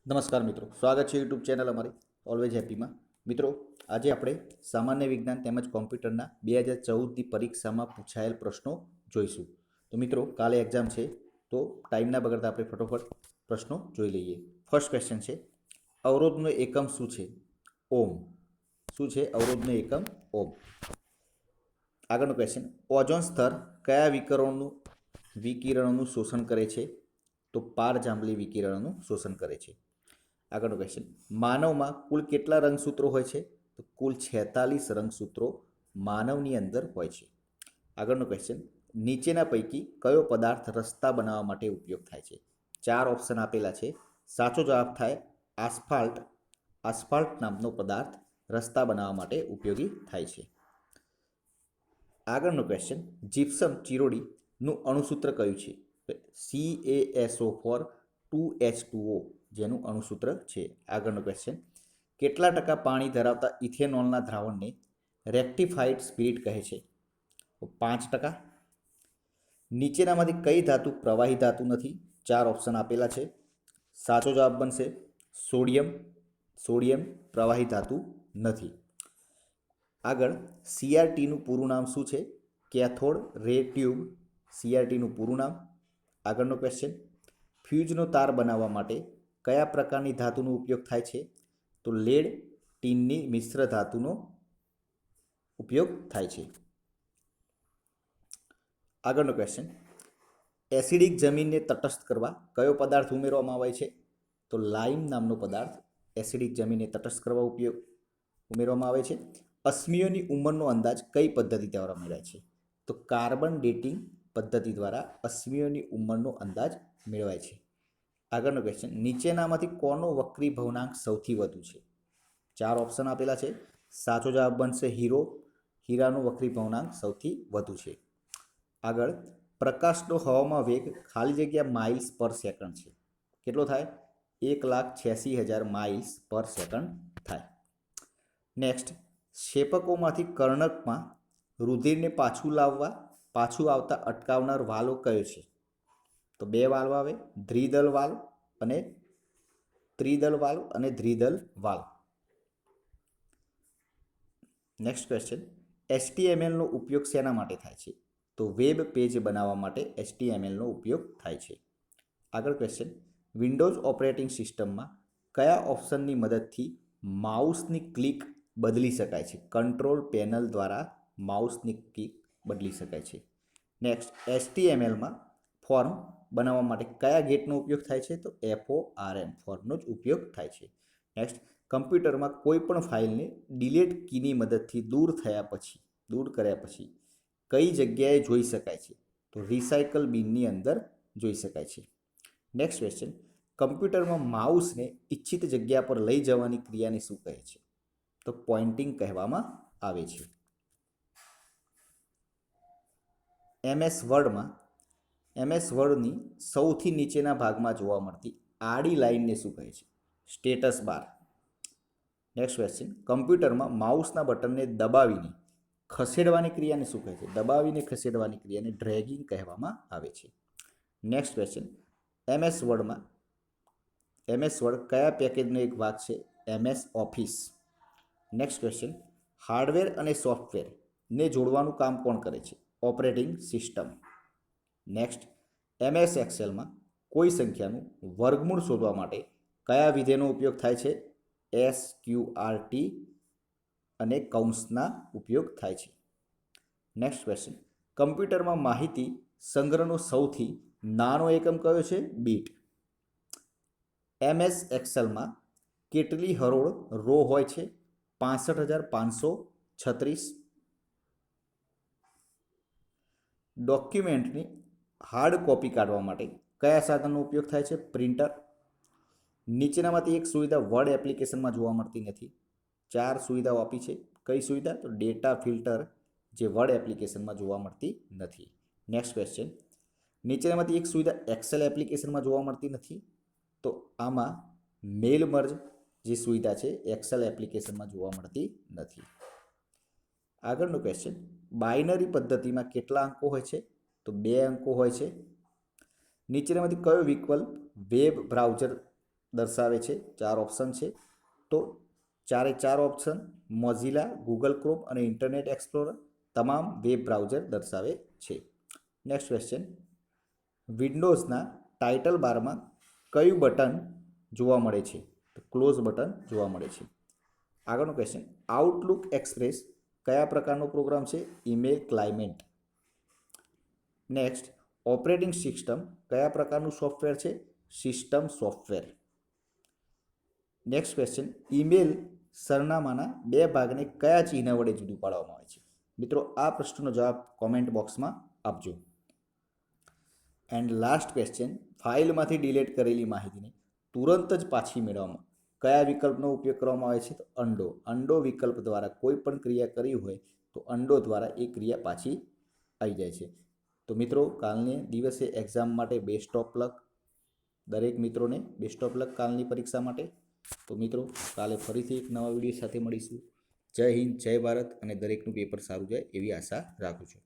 નમસ્કાર મિત્રો, સ્વાગત છે યુટ્યુબ ચેનલ અમારી ઓલવેઝ હેપીમાં. મિત્રો, આજે આપણે સામાન્ય વિજ્ઞાન તેમજ કોમ્પ્યુટરના 2014ની પરીક્ષામાં પૂછાયેલ પ્રશ્નો જોઈશું. તો મિત્રો, કાલે એક્ઝામ છે, તો ટાઈમના બગડતા આપણે ફટોફટ પ્રશ્નો જોઈ લઈએ. ફર્સ્ટ ક્વેશ્ચન છે, અવરોધનો એકમ શું છે? ઓમ. શું છે અવરોધનો એકમ? ઓમ. આગળનો ક્વેશ્ચન, ઓઝોન સ્તર કયા વિકિરણોનું શોષણ કરે છે? તો પારજાંબલી વિકિરણોનું શોષણ કરે છે. આગળનો ક્વેશ્ચન, માનવમાં કુલ કેટલા રંગસૂત્રો હોય છે? તો કુલ 46 રંગસૂત્રો માનવની અંદર હોય છે. આગળનો ક્વેશ્ચન, નીચેના પૈકી કયો પદાર્થ રસ્તા બનાવવા માટે ઉપયોગ થાય છે? 4 ઓપ્શન આપેલા છે. સાચો જવાબ થાય આસ્ફાલ્ટ. આસ્ફાલ્ટ નામનો પદાર્થ રસ્તા બનાવવા માટે ઉપયોગી થાય છે. આગળનો ક્વેશ્ચન, જીપ્સમ ચિરોડીનું અણુસૂત્ર કયું છે? CaSO4 2H2O જેનું અણુસૂત્ર છે. આગળનો ક્વેશ્ચન, કેટલા ટકા પાણી ધરાવતા ઇથેનોલના દ્રાવણને રેક્ટિફાઈડ સ્પિરિટ કહે છે? 5%. નીચેનામાંથી કઈ ધાતુ પ્રવાહી ધાતુ નથી? 4 ઓપ્શન આપેલા છે. સાચો જવાબ બનશે સોડિયમ. સોડિયમ પ્રવાહી ધાતુ નથી. આગળ, CRTનું પૂરું નામ શું છે? કેથોડ રે ટ્યુબ. CRTનું પૂરું નામ. આગળનો ક્વેશ્ચન, ફ્યુઝનો તાર બનાવવા માટે કયા પ્રકારની ધાતુનો ઉપયોગ થાય છે? તો લેડ ટીનની મિશ્ર ધાતુનો ઉપયોગ થાય છે. આગળનો ક્વેશ્ચન, એસિડિક જમીનને તટસ્થ કરવા કયો પદાર્થ ઉમેરવામાં આવે છે? તો લાઇમ નામનો પદાર્થ એસિડિક જમીનને તટસ્થ કરવા ઉમેરવામાં આવે છે. અશ્મિઓની ઉંમરનો અંદાજ કઈ પદ્ધતિ દ્વારા મેળવાય છે? તો કાર્બન ડેટિંગ પદ્ધતિ દ્વારા અશ્મિઓની ઉંમરનો અંદાજ મેળવાય છે. આગળનો ક્વેશ્ચન, નીચેનામાંથી કોનો વક્રી ભવનાંક સૌથી વધુ છે? 4 ઓપ્શન આપેલા છે. સાચો જવાબ બનશે હીરો. હીરાનો વક્રી ભવનાંક સૌથી વધુ છે. આગળ, પ્રકાશનો હવામાં વેગ ખાલી જગ્યા માઇલ્સ પર સેકન્ડ છે. કેટલો થાય? 1,86,000 માઇલ્સ પર સેકન્ડ થાય. નેક્સ્ટ, ક્ષેપકોમાંથી કર્ણકમાં રુધિરને પાછું આવતા અટકાવનાર વાલ્વ કયો છે? તો 2 વાલ્વ આવે, દ્વિદલ વાલ્વ અને ત્રિદલ વાલ્વ અને દ્વિદલ વાલ્વ. નેક્સ્ટ ક્વેશ્ચન, HTMLનો ઉપયોગ શેના માટે થાય છે? તો વેબ પેજ બનાવવા માટે HTMLનો ઉપયોગ થાય છે. આગળ ક્વેશ્ચન, વિન્ડોઝ ઓપરેટિંગ સિસ્ટમમાં કયા ઓપ્શનની મદદથી માઉસની ક્લિક બદલી શકાય છે? કંટ્રોલ પેનલ દ્વારા માઉસની ક્લિક બદલી શકાય છે. નેક્સ્ટ, HTMLમાં ફોર્મ બનાવવા માટે કયા ગેટનો ઉપયોગ થાય છે? તો FORM ફોર્મનો જ ઉપયોગ થાય છે. નેક્સ્ટ, કમ્પ્યુટરમાં કોઈ પણ ફાઇલને ડિલીટ કીની મદદથી દૂર કર્યા પછી કઈ જગ્યાએ જોઈ શકાય છે? તો રિસાયકલ બિનની અંદર જોઈ શકાય છે. નેક્સ્ટ ક્વેશ્ચન, કમ્પ્યુટરમાં માઉસને ઈચ્છિત જગ્યા પર લઈ જવાની ક્રિયાને શું કહે છે? તો પોઇન્ટિંગ કહેવામાં આવે છે. MS વર્ડની સૌથી નીચેના ભાગમાં જોવા મળતી આડી લાઇનને શું કહે છે? Status bar. નેક્સ્ટ ક્વેશ્ચન, કમ્પ્યુટરમાં માઉસના બટનને દબાવીને ખસેડવાની ક્રિયાને શું કહે છે? દબાવીને ખસેડવાની ક્રિયાને ડ્રેગિંગ કહેવામાં આવે છે. નેક્સ્ટ ક્વેશ્ચન, MS વર્ડ કયા પેકેજનો એક ભાગ છે? MS office. Next question, hardware અને સોફ્ટવેરને જોડવાનું કામ કોણ કરે છે? Operating system. નેક્સ્ટ, MS એક્સેલમાં કોઈ સંખ્યાનું વર્ગમૂળ શોધવા માટે કયા વિધેયનો ઉપયોગ થાય છે? SQRT અને કૌંસના ઉપયોગ થાય છે. નેક્સ્ટ ક્વેશ્ચન, કમ્પ્યુટરમાં માહિતી સંગ્રહનો સૌથી નાનો એકમ કયો છે? બીટ. MS એક્સેલમાં કેટલી હરોળ રો હોય છે? 65,536. ડોક્યુમેન્ટની હાર્ડ કોપી કાઢવા માટે કયા સાધનનો ઉપયોગ થાય છે? પ્રિન્ટર. નીચેનામાંથી એક સુવિધા વર્ડ એપ્લિકેશનમાં જોવા મળતી નથી. 4 સુવિધાઓ આપી છે. કઈ સુવિધા? તો ડેટા ફિલ્ટર, જે વર્ડ એપ્લિકેશનમાં જોવા મળતી નથી. નેક્સ્ટ ક્વેશ્ચન, નીચેનામાંથી એક સુવિધા એક્સેલ એપ્લિકેશનમાં જોવા મળતી નથી. તો આમાં મેલ મર્જ જે સુવિધા છે એક્સેલ એપ્લિકેશનમાં જોવા મળતી નથી. આગળનો ક્વેશ્ચન, બાઇનરી પદ્ધતિમાં કેટલા અંકો હોય છે? તો 2 અંકો હોય છે. નીચેનામાંથી કયો વિકલ્પ વેબ બ્રાઉઝર દર્શાવે છે, 4 ઓપ્શન છે. તો ચારે 4 ઓપ્શન મોઝિલા, ગૂગલ ક્રોમ અને ઇન્ટરનેટ એક્સપ્લોરર તમામ વેબ બ્રાઉઝર દર્શાવે છે. નેક્સ્ટ ક્વેશ્ચન, વિન્ડોઝના ટાઇટલ બારમાં કયું બટન જોવા મળે છે? તો ક્લોઝ બટન જોવા મળે છે. આગળનો ક્વેશ્ચન, આઉટલુક એક્સપ્રેસ કયા પ્રકારનો પ્રોગ્રામ છે? Email client. Next, operating system કયા પ્રકારનું સોફ્ટવેર છે? System software. Next question, email સરનામાના 2 ભાગને કયા ચિહ્ન વડે જુદું પાડવામાં આવે છે? મિત્રો, આ પ્રશ્નનો જવાબ કોમેન્ટ બોક્સમાં આપજો. એન્ડ લાસ્ટ ક્વેશ્ચન, ફાઇલમાંથી ડિલીટ કરેલી માહિતીને તુરંત જ પાછી મેળવવામાં કયા વિકલ્પનો ઉપયોગ કરવામાં આવે છે? તો અન્ડો. અન્ડો વિકલ્પ દ્વારા કોઈ પણ ક્રિયા કરી હોય તો અન્ડો દ્વારા એ ક્રિયા પાછી આવી જાય છે. તો મિત્રો, કાલને દિવસે એક્ઝામ માટે બેસ્ટ ઓફ લક. દરેક મિત્રોને બેસ્ટ ઓફ લક કાલની પરીક્ષા માટે. તો મિત્રો, કાલે ફરીથી એક નવા વિડીયો સાથે મળીશું. જય હિન્દ, જય ભારત અને દરેકનું પેપર સારું જાય એવી આશા રાખું છું.